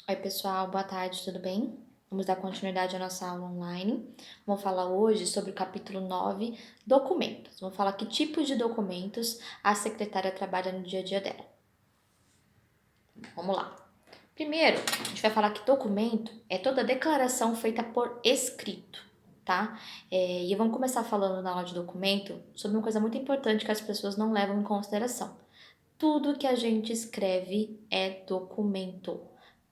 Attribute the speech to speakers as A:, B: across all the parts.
A: Oi, pessoal, boa tarde, tudo bem? Vamos dar continuidade à nossa aula online. Vamos falar hoje sobre o capítulo 9, documentos. Vamos falar que tipos de documentos a secretária trabalha no dia a dia dela. Vamos lá. Primeiro, a gente vai falar que documento é toda declaração feita por escrito, tá? E vamos começar falando na aula de documento sobre uma coisa muito importante que as pessoas não levam em consideração. Tudo que a gente escreve é documento.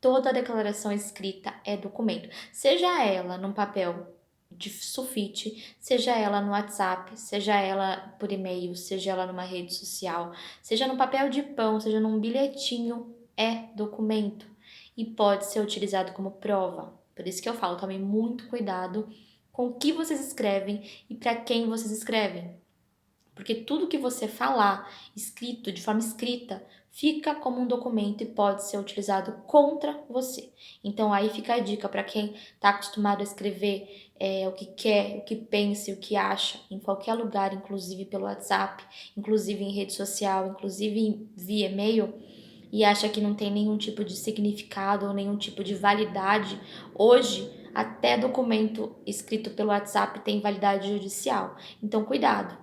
A: Toda declaração escrita é documento. Seja ela num papel de sulfite, seja ela no WhatsApp, seja ela por e-mail, seja ela numa rede social, seja no papel de pão, seja num bilhetinho, é documento e pode ser utilizado como prova. Por isso que eu falo, tomem muito cuidado com o que vocês escrevem e para quem vocês escrevem. Porque tudo que você falar, escrito, de forma escrita, fica como um documento e pode ser utilizado contra você. Então aí fica a dica para quem está acostumado a escrever o que quer, o que pensa, o que acha, em qualquer lugar, inclusive pelo WhatsApp, inclusive em rede social, inclusive via e-mail, e acha que não tem nenhum tipo de significado ou nenhum tipo de validade. Hoje, até documento escrito pelo WhatsApp tem validade judicial. Então, cuidado.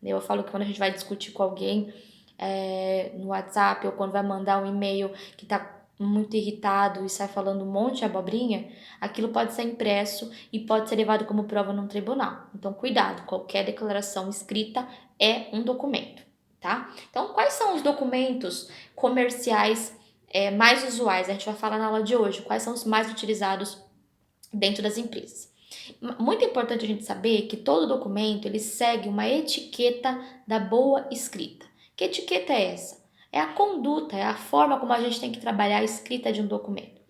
A: Eu falo que quando a gente vai discutir com alguém no WhatsApp ou quando vai mandar um e-mail que tá muito irritado e sai falando um monte de abobrinha, aquilo pode ser impresso e pode ser levado como prova num tribunal. Então, cuidado, qualquer declaração escrita é um documento, tá? Então, quais são os documentos comerciais mais usuais? A gente vai falar na aula de hoje, quais são os mais utilizados dentro das empresas. Muito importante a gente saber que todo documento ele segue uma etiqueta da boa escrita. Que etiqueta é essa? É a conduta, é a forma como a gente tem que trabalhar a escrita de um documento.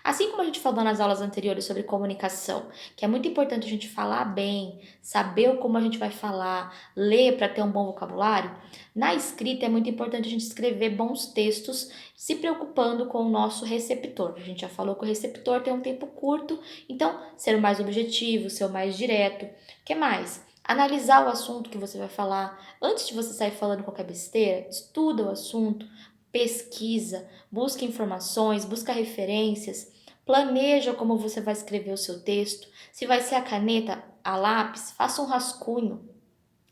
A: Assim como a gente falou nas aulas anteriores sobre comunicação, que é muito importante a gente falar bem, saber como a gente vai falar, ler para ter um bom vocabulário, na escrita é muito importante a gente escrever bons textos, se preocupando com o nosso receptor. A gente já falou que o receptor tem um tempo curto, então ser o mais objetivo, ser o mais direto. O que mais? Analisar o assunto que você vai falar. Antes de você sair falando qualquer besteira, estuda o assunto, pesquisa, busca informações, busca referências, planeja como você vai escrever o seu texto. Se vai ser a caneta, a lápis, faça um rascunho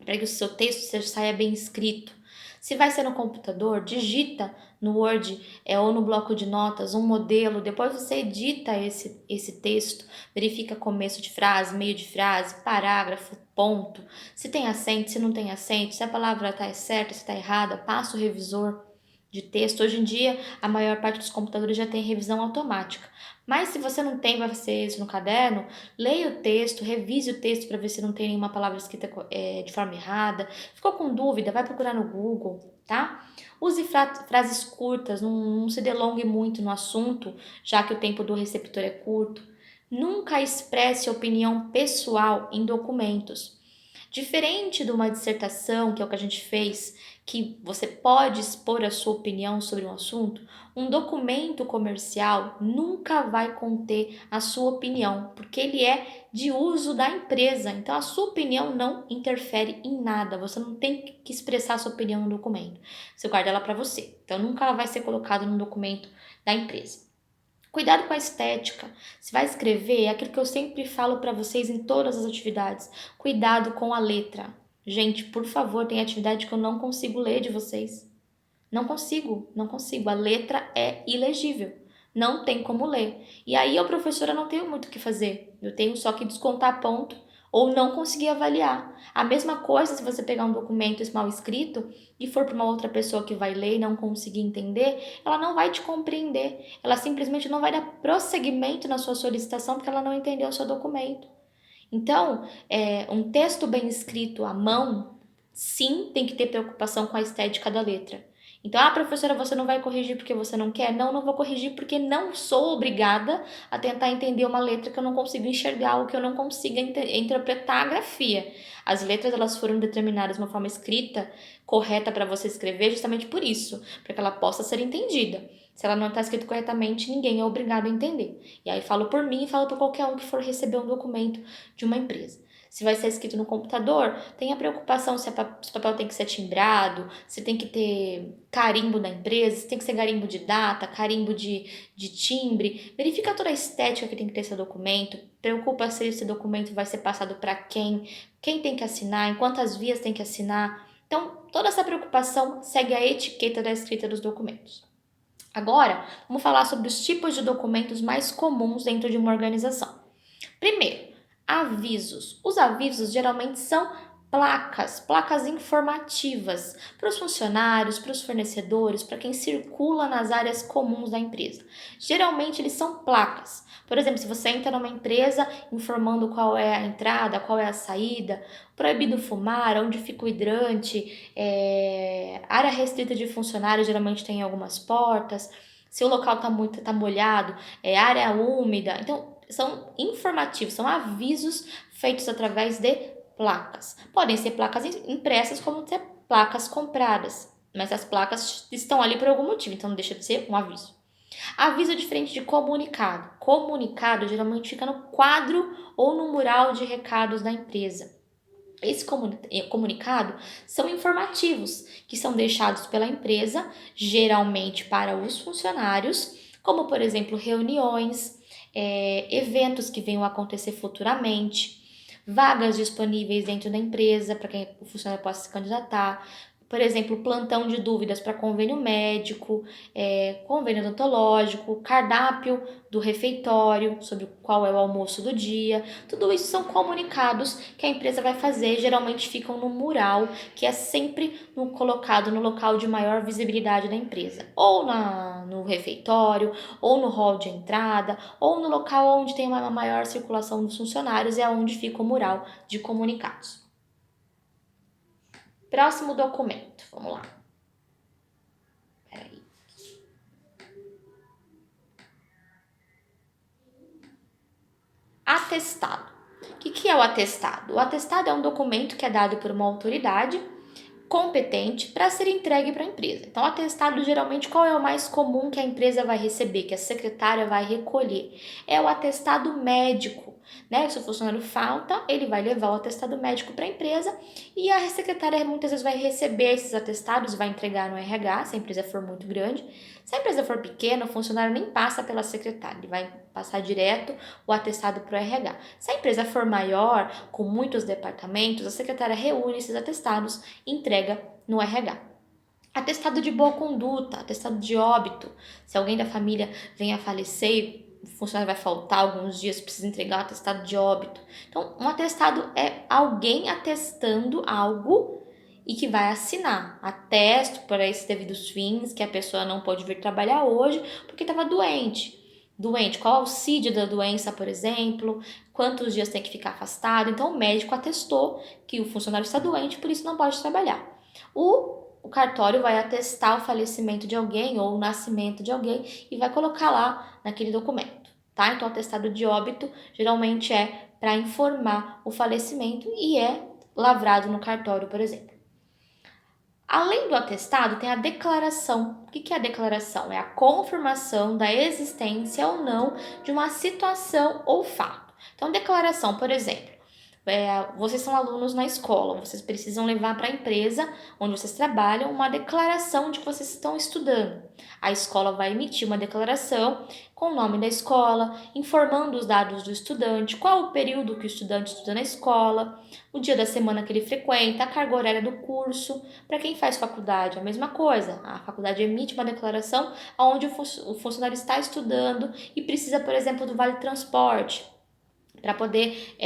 A: para que o seu texto saia bem escrito. Se vai ser no computador, digita no Word ou no bloco de notas um modelo, depois você edita esse texto, verifica começo de frase, meio de frase, parágrafo, ponto, se tem acento, se não tem acento, se a palavra está certa, se está errada, passa o revisor de texto. Hoje em dia, a maior parte dos computadores já tem revisão automática. Mas se você não tem, vai ser isso no caderno, leia o texto, revise o texto para ver se não tem nenhuma palavra escrita de forma errada. Ficou com dúvida? Vai procurar no Google, tá? Use frases curtas, não se delongue muito no assunto, já que o tempo do receptor é curto. Nunca expresse opinião pessoal em documentos. Diferente de uma dissertação, que é o que a gente fez, que você pode expor a sua opinião sobre um assunto, um documento comercial nunca vai conter a sua opinião, porque ele é de uso da empresa. Então a sua opinião não interfere em nada. Você não tem que expressar a sua opinião no documento. Você guarda ela para você. Então nunca ela vai ser colocada no documento da empresa. Cuidado com a estética. Se vai escrever, é aquilo que eu sempre falo para vocês em todas as atividades. Cuidado com a letra. Gente, por favor, tem atividade que eu não consigo ler de vocês. Não consigo, não consigo. A letra é ilegível. Não tem como ler. E aí, eu, professora, não tenho muito o que fazer. Eu tenho só que descontar ponto ou não conseguir avaliar. A mesma coisa se você pegar um documento mal escrito e for para uma outra pessoa que vai ler e não conseguir entender, ela não vai te compreender. Ela simplesmente não vai dar prosseguimento na sua solicitação porque ela não entendeu o seu documento. Então, um texto bem escrito à mão, sim, tem que ter preocupação com a estética da letra. Então, professora, você não vai corrigir porque você não quer? Não, não vou corrigir porque não sou obrigada a tentar entender uma letra que eu não consigo enxergar ou que eu não consiga interpretar a grafia. As letras, elas foram determinadas de uma forma escrita correta para você escrever justamente por isso, para que ela possa ser entendida. Se ela não está escrita corretamente, ninguém é obrigado a entender. E aí falo por mim e falo por qualquer um que for receber um documento de uma empresa. Se vai ser escrito no computador, tenha preocupação se o papel tem que ser timbrado, se tem que ter carimbo da empresa, se tem que ser carimbo de data, carimbo de timbre. Verifica toda a estética que tem que ter esse documento. Preocupa se esse documento vai ser passado para quem tem que assinar, em quantas vias tem que assinar. Então, toda essa preocupação segue a etiqueta da escrita dos documentos. Agora, vamos falar sobre os tipos de documentos mais comuns dentro de uma organização. Primeiro, avisos. Os avisos geralmente são placas informativas para os funcionários, para os fornecedores, para quem circula nas áreas comuns da empresa. Geralmente eles são placas. Por exemplo, se você entra numa empresa informando qual é a entrada, qual é a saída, proibido fumar, onde fica o hidrante, área restrita de funcionários geralmente tem algumas portas, se o local tá molhado, área úmida. Então, são informativos, são avisos feitos através de placas. Podem ser placas impressas, como ser placas compradas, mas as placas estão ali por algum motivo, então não deixa de ser um aviso. Aviso é diferente de comunicado. Comunicado geralmente fica no quadro ou no mural de recados da empresa. Esse comunicado são informativos que são deixados pela empresa, geralmente para os funcionários, como por exemplo reuniões, eventos que venham a acontecer futuramente, vagas disponíveis dentro da empresa para quem o funcionário possa se candidatar, por exemplo, plantão de dúvidas para convênio médico, convênio odontológico, cardápio do refeitório, sobre qual é o almoço do dia. Tudo isso são comunicados que a empresa vai fazer, geralmente ficam no mural, que é sempre colocado no local de maior visibilidade da empresa, ou no refeitório, ou no hall de entrada, ou no local onde tem uma maior circulação dos funcionários, é onde fica o mural de comunicados. Próximo documento, vamos lá. Peraí. Atestado. O que é o atestado? O atestado é um documento que é dado por uma autoridade competente para ser entregue para a empresa. Então, atestado, geralmente, qual é o mais comum que a empresa vai receber, que a secretária vai recolher? É o atestado médico, né? Se o funcionário falta, ele vai levar o atestado médico para a empresa e a secretária muitas vezes vai receber esses atestados, vai entregar no RH, se a empresa for muito grande. Se a empresa for pequena, o funcionário nem passa pela secretária, ele vai passar direto o atestado para o RH. Se a empresa for maior, com muitos departamentos, a secretária reúne esses atestados e entrega no RH. Atestado de boa conduta, atestado de óbito. Se alguém da família venha a falecer, o funcionário vai faltar alguns dias, precisa entregar um atestado de óbito. Então, um atestado é alguém atestando algo e que vai assinar. Atesto para esses devidos fins que a pessoa não pode vir trabalhar hoje porque estava doente. Qual é o CID da doença, por exemplo, quantos dias tem que ficar afastado. Então, o médico atestou que o funcionário está doente, por isso não pode trabalhar. O cartório vai atestar o falecimento de alguém ou o nascimento de alguém e vai colocar lá naquele documento, tá? Então, o atestado de óbito geralmente é para informar o falecimento e é lavrado no cartório, por exemplo. Além do atestado, tem a declaração. O que é a declaração? É a confirmação da existência ou não de uma situação ou fato. Então, declaração, por exemplo, vocês são alunos na escola, vocês precisam levar para a empresa onde vocês trabalham uma declaração de que vocês estão estudando. A escola vai emitir uma declaração com o nome da escola, informando os dados do estudante, qual o período que o estudante estuda na escola, o dia da semana que ele frequenta, a carga horária do curso. Para quem faz faculdade, a mesma coisa. A faculdade emite uma declaração onde o funcionário está estudando e precisa, por exemplo, do vale transporte para poder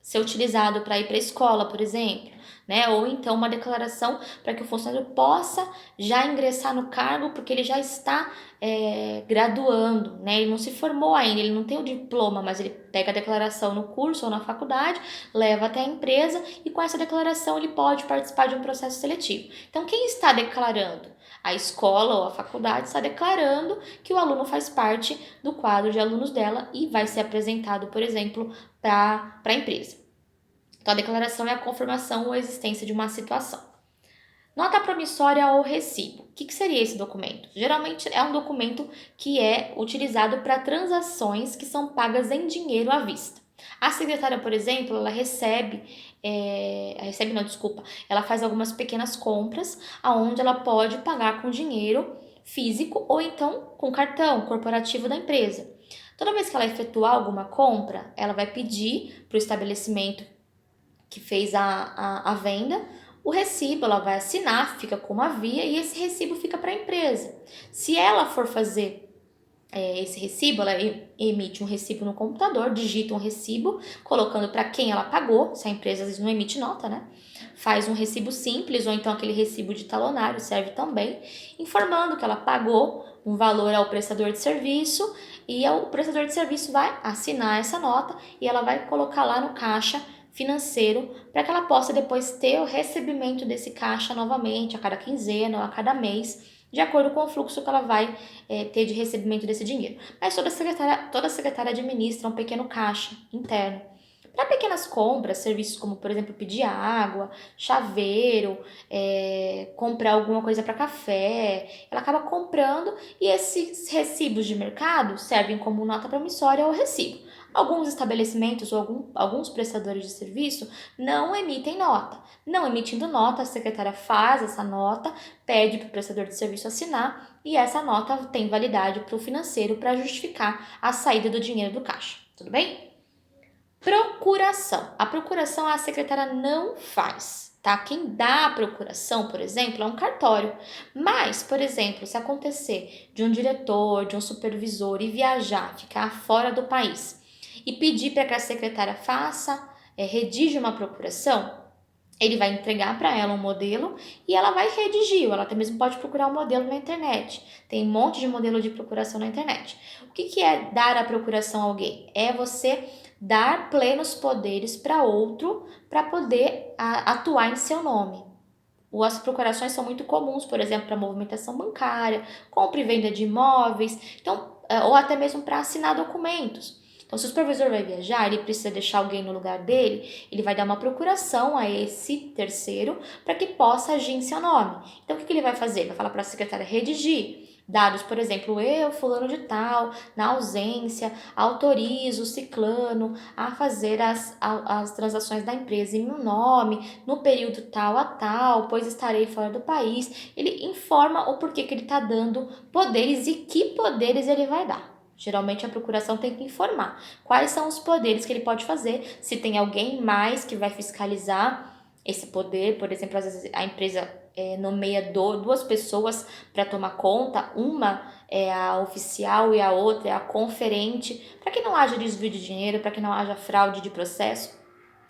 A: ser utilizado para ir para a escola, por exemplo, né? Ou então uma declaração para que o funcionário possa já ingressar no cargo porque ele já está graduando, né? Ele não se formou ainda, ele não tem o diploma, mas ele pega a declaração no curso ou na faculdade, leva até a empresa e com essa declaração ele pode participar de um processo seletivo. Então, quem está declarando? A escola ou a faculdade está declarando que o aluno faz parte do quadro de alunos dela e vai ser apresentado, por exemplo, para a empresa. Então, a declaração é a confirmação ou existência de uma situação. Nota promissória ou recibo. O que seria esse documento? Geralmente é um documento que é utilizado para transações que são pagas em dinheiro à vista. A secretária, por exemplo, ela recebe não, desculpa, ela faz algumas pequenas compras, aonde ela pode pagar com dinheiro físico ou então com cartão corporativo da empresa. Toda vez que ela efetuar alguma compra, ela vai pedir para o estabelecimento que fez a venda o recibo, ela vai assinar, fica como havia, e esse recibo fica para a empresa. Se ela for fazer esse recibo, ela emite um recibo no computador, digita um recibo, colocando para quem ela pagou, se a empresa às vezes não emite nota, né? Faz um recibo simples, ou então aquele recibo de talonário serve também, informando que ela pagou um valor ao prestador de serviço, e o prestador de serviço vai assinar essa nota e ela vai colocar lá no caixa financeiro para que ela possa depois ter o recebimento desse caixa novamente a cada quinzena ou a cada mês, de acordo com o fluxo que ela vai ter de recebimento desse dinheiro. Mas toda secretária administra um pequeno caixa interno. Para pequenas compras, serviços como, por exemplo, pedir água, chaveiro, comprar alguma coisa para café, ela acaba comprando e esses recibos de mercado servem como nota promissória ou recibo. Alguns estabelecimentos ou alguns prestadores de serviço não emitem nota. Não emitindo nota, a secretária faz essa nota, pede para o prestador de serviço assinar e essa nota tem validade para o financeiro para justificar a saída do dinheiro do caixa. Tudo bem? Procuração. A procuração a secretária não faz, tá? Quem dá a procuração, por exemplo, é um cartório. Mas, por exemplo, se acontecer de um diretor, de um supervisor e viajar, ficar fora do país e pedir para que a secretária redige uma procuração, ele vai entregar para ela um modelo e ela vai redigir, ou ela até mesmo pode procurar um modelo na internet. Tem um monte de modelo de procuração na internet. O que é dar a procuração a alguém? É você dar plenos poderes para outro para poder atuar em seu nome. As procurações são muito comuns, por exemplo, para movimentação bancária, compra e venda de imóveis, então, ou até mesmo para assinar documentos. Então, se o supervisor vai viajar, ele precisa deixar alguém no lugar dele, ele vai dar uma procuração a esse terceiro para que possa agir em seu nome. Então, o que ele vai fazer? Vai falar para a secretária redigir dados, por exemplo, eu, fulano de tal, na ausência, autorizo o ciclano a fazer as transações da empresa em meu nome, no período tal a tal, pois estarei fora do país. Ele informa o porquê que ele está dando poderes e que poderes ele vai dar. Geralmente a procuração tem que informar quais são os poderes que ele pode fazer, se tem alguém mais que vai fiscalizar esse poder, por exemplo, às vezes a empresa nomeia duas pessoas para tomar conta, uma é a oficial e a outra é a conferente, para que não haja desvio de dinheiro, para que não haja fraude de processo.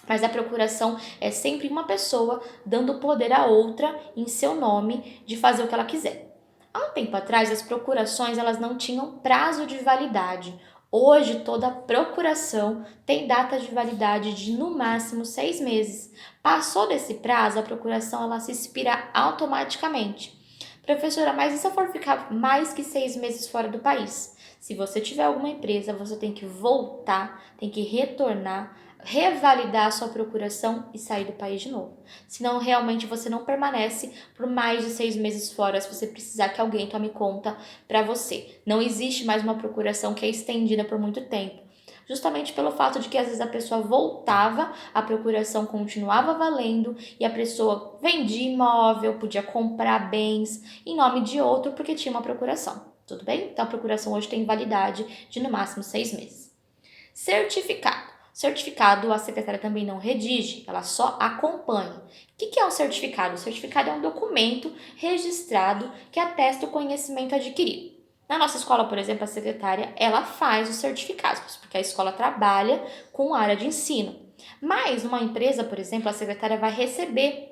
A: Mas a procuração é sempre uma pessoa dando poder a outra em seu nome de fazer o que ela quiser. Há um tempo atrás, as procurações elas não tinham prazo de validade. Hoje, toda procuração tem data de validade de no máximo 6 meses. Passou desse prazo, a procuração ela se expira automaticamente. Professora, mas e se eu for ficar mais que 6 meses fora do país? Se você tiver alguma empresa, você tem que voltar, tem que retornar, revalidar a sua procuração e sair do país de novo. Senão, realmente, você não permanece por mais de 6 meses fora se você precisar que alguém tome conta para você. Não existe mais uma procuração que é estendida por muito tempo. Justamente pelo fato de que às vezes a pessoa voltava, a procuração continuava valendo e a pessoa vendia imóvel, podia comprar bens em nome de outro porque tinha uma procuração. Tudo bem? Então a procuração hoje tem validade de no máximo 6 meses. Certificado. Certificado a secretária também não redige, ela só acompanha. O que é um certificado? O certificado é um documento registrado que atesta o conhecimento adquirido. Na nossa escola, por exemplo, a secretária, ela faz os certificados, porque a escola trabalha com a área de ensino. Mas numa empresa, por exemplo, a secretária vai receber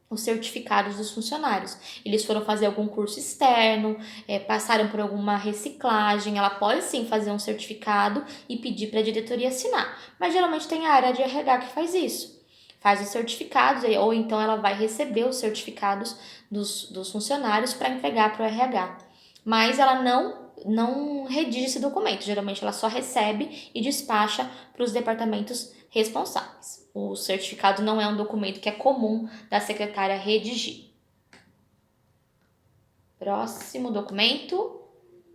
A: os certificados dos funcionários. Eles foram fazer algum curso externo, passaram por alguma reciclagem, ela pode sim fazer um certificado e pedir para a diretoria assinar. Mas geralmente tem a área de RH que faz isso. Faz os certificados, ou então ela vai receber os certificados dos funcionários para entregar para o RH. Mas ela não redige esse documento, geralmente ela só recebe e despacha para os departamentos responsáveis. O certificado não é um documento que é comum da secretária redigir. Próximo documento.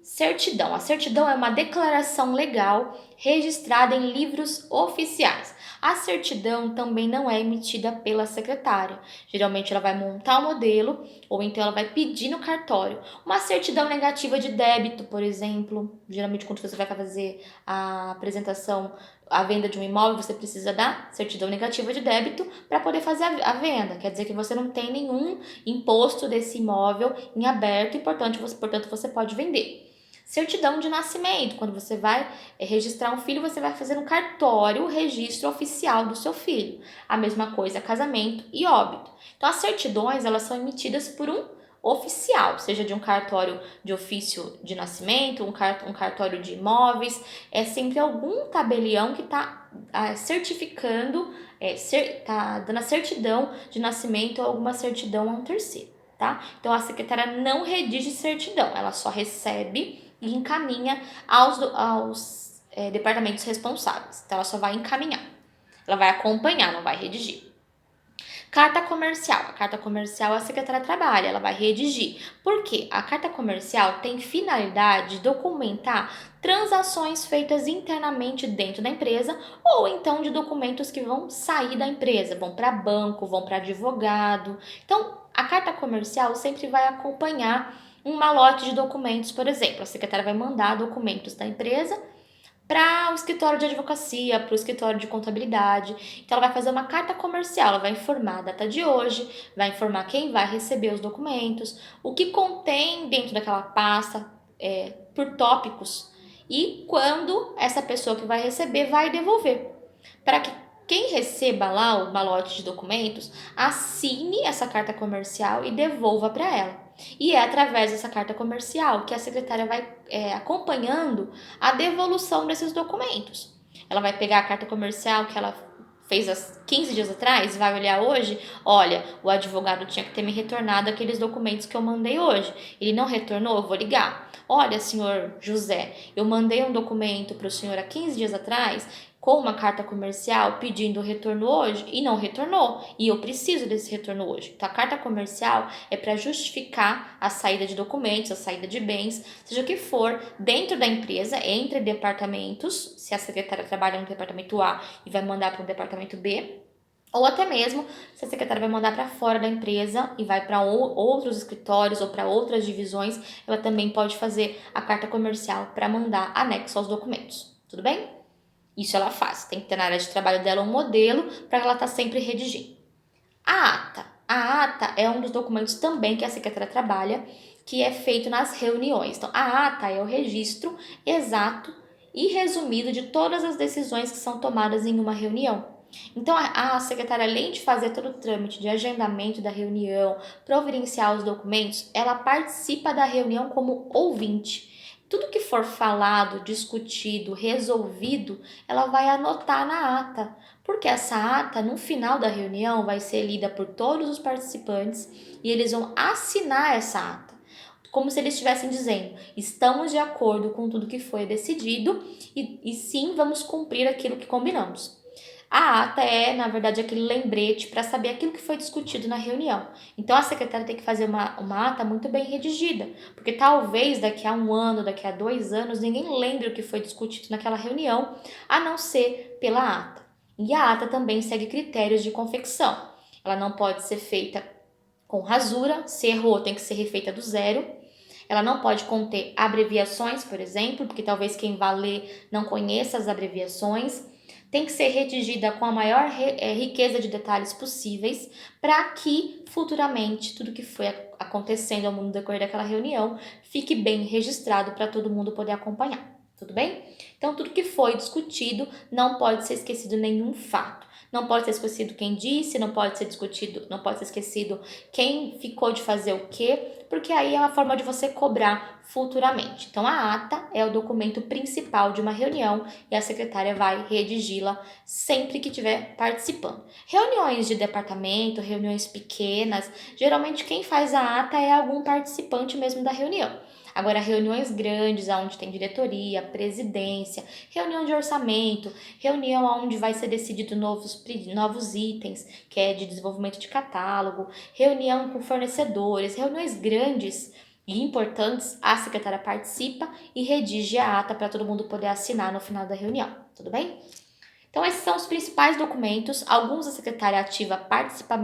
A: Certidão. A certidão é uma declaração legal registrada em livros oficiais. A certidão também não é emitida pela secretária. Geralmente ela vai montar o modelo ou então ela vai pedir no cartório. Uma certidão negativa de débito, por exemplo. Geralmente quando você vai fazer a apresentação, a venda de um imóvel, você precisa da certidão negativa de débito para poder fazer a venda. Quer dizer que você não tem nenhum imposto desse imóvel em aberto e, portanto, você pode vender. Certidão de nascimento, quando você vai registrar um filho, você vai fazer no cartório o registro oficial do seu filho. A mesma coisa, casamento e óbito. Então, as certidões, elas são emitidas por um oficial, seja de um cartório de ofício de nascimento, um cartório de imóveis, é sempre algum tabelião que está certificando, está dando a certidão de nascimento ou alguma certidão a um terceiro, tá? Então, a secretária não redige certidão, ela só recebe e encaminha aos departamentos responsáveis. Então, ela só vai encaminhar. Ela vai acompanhar, não vai redigir. Carta comercial. A carta comercial a secretária trabalha, ela vai redigir. Por quê? A carta comercial tem finalidade de documentar transações feitas internamente dentro da empresa ou então de documentos que vão sair da empresa, vão para banco, vão para advogado. Então, a carta comercial sempre vai acompanhar um malote de documentos, por exemplo. A secretária vai mandar documentos da empresa para o escritório de advocacia, para o escritório de contabilidade. Então, ela vai fazer uma carta comercial, ela vai informar a data de hoje, vai informar quem vai receber os documentos, o que contém dentro daquela pasta, por tópicos, e quando essa pessoa que vai receber vai devolver. Para que quem receba lá o malote de documentos assine essa carta comercial e devolva para ela. E é através dessa carta comercial que a secretária vai acompanhando a devolução desses documentos. Ela vai pegar a carta comercial que ela fez há 15 dias atrás, vai olhar hoje, olha, o advogado tinha que ter me retornado aqueles documentos que eu mandei hoje. Ele não retornou, eu vou ligar. Olha, senhor José, eu mandei um documento para o senhor há 15 dias atrás com uma carta comercial pedindo o retorno hoje e não retornou. E eu preciso desse retorno hoje. Então, a carta comercial é para justificar a saída de documentos, a saída de bens, seja o que for, dentro da empresa, entre departamentos, se a secretária trabalha no departamento A e vai mandar para o departamento B, ou até mesmo se a secretária vai mandar para fora da empresa e vai para outros escritórios ou para outras divisões, ela também pode fazer a carta comercial para mandar anexo aos documentos. Tudo bem? Isso ela faz. Tem que ter na área de trabalho dela um modelo para ela estar sempre redigindo. A ata. A ata é um dos documentos também que a secretária trabalha, que é feito nas reuniões. Então, a ata é o registro exato e resumido de todas as decisões que são tomadas em uma reunião. Então, a secretária, além de fazer todo o trâmite de agendamento da reunião, providenciar os documentos, ela participa da reunião como ouvinte. Tudo que for falado, discutido, resolvido, ela vai anotar na ata, porque essa ata, no final da reunião, vai ser lida por todos os participantes e eles vão assinar essa ata, como se eles estivessem dizendo: estamos de acordo com tudo que foi decidido e sim, vamos cumprir aquilo que combinamos. A ata é, na verdade, aquele lembrete para saber aquilo que foi discutido na reunião. Então, a secretária tem que fazer uma ata muito bem redigida, porque talvez daqui a um ano, daqui a 2 anos, ninguém lembre o que foi discutido naquela reunião, a não ser pela ata. E a ata também segue critérios de confecção. Ela não pode ser feita com rasura, se errou, tem que ser refeita do zero. Ela não pode conter abreviações, por exemplo, porque talvez quem vá ler não conheça as abreviações. Tem que ser redigida com a maior riqueza de detalhes possíveis para que futuramente tudo que foi acontecendo no decorrer daquela reunião fique bem registrado para todo mundo poder acompanhar. Tudo bem? Então, tudo que foi discutido não pode ser esquecido nenhum fato. Não pode ser esquecido quem disse, não pode ser discutido, não pode ser esquecido quem ficou de fazer o quê, porque aí é uma forma de você cobrar futuramente. Então, a ata é o documento principal de uma reunião e a secretária vai redigi-la sempre que estiver participando. Reuniões de departamento, reuniões pequenas, geralmente quem faz a ata é algum participante mesmo da reunião. Agora, reuniões grandes, onde tem diretoria, presidência, reunião de orçamento, reunião onde vai ser decidido novos itens, que é de desenvolvimento de catálogo, reunião com fornecedores, reuniões grandes, e importantes, a secretária participa e redige a ata para todo mundo poder assinar no final da reunião, tudo bem? Então, esses são os principais documentos. Alguns a secretária ativa participa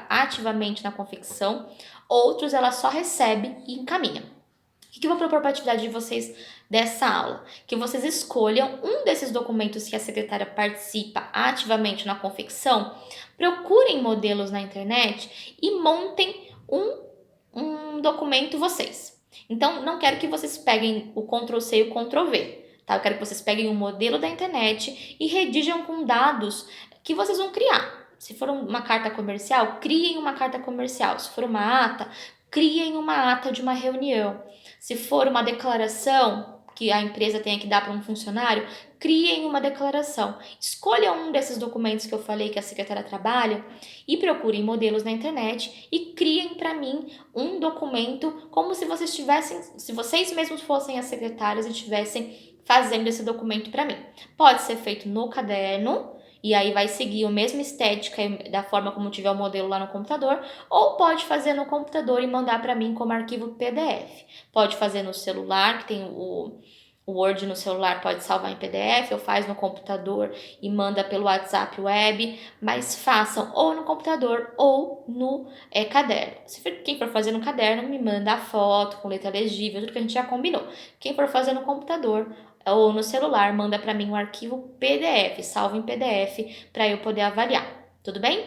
A: ativamente na confecção, outros ela só recebe e encaminha. O que eu vou propor para a atividade de vocês dessa aula? Que vocês escolham um desses documentos que a secretária participa ativamente na confecção, procurem modelos na internet e montem um documento vocês. Então, não quero que vocês peguem o Ctrl+C e o Ctrl+V. Tá? Eu quero que vocês peguem um modelo da internet e redigam com dados que vocês vão criar. Se for uma carta comercial, criem uma carta comercial. Se for uma ata, criem uma ata de uma reunião. Se for uma declaração que a empresa tenha que dar para um funcionário, criem uma declaração. Escolham um desses documentos que eu falei que a secretária trabalha e procurem modelos na internet e criem para mim um documento como se vocês tivessem, se vocês mesmos fossem as secretárias e estivessem fazendo esse documento para mim. Pode ser feito no caderno, e aí vai seguir a mesma estética da forma como tiver o modelo lá no computador, ou pode fazer no computador e mandar para mim como arquivo PDF. Pode fazer no celular, que tem o Word no celular, pode salvar em PDF, ou faz no computador e manda pelo WhatsApp web, mas façam ou no computador ou no caderno. Quem for fazer no caderno, me manda a foto com letra legível, tudo que a gente já combinou. Quem for fazer no computador ou no celular, manda para mim um arquivo PDF, salvo em PDF, para eu poder avaliar. Tudo bem?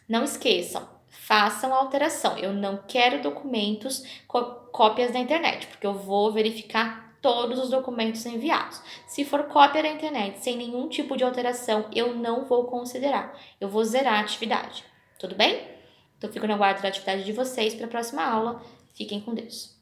A: Não esqueçam, façam a alteração. Eu não quero documentos cópias da internet, porque eu vou verificar todos os documentos enviados. Se for cópia da internet sem nenhum tipo de alteração, eu não vou considerar. Eu vou zerar a atividade. Tudo bem? Então, fico no aguardo da atividade de vocês para a próxima aula. Fiquem com Deus.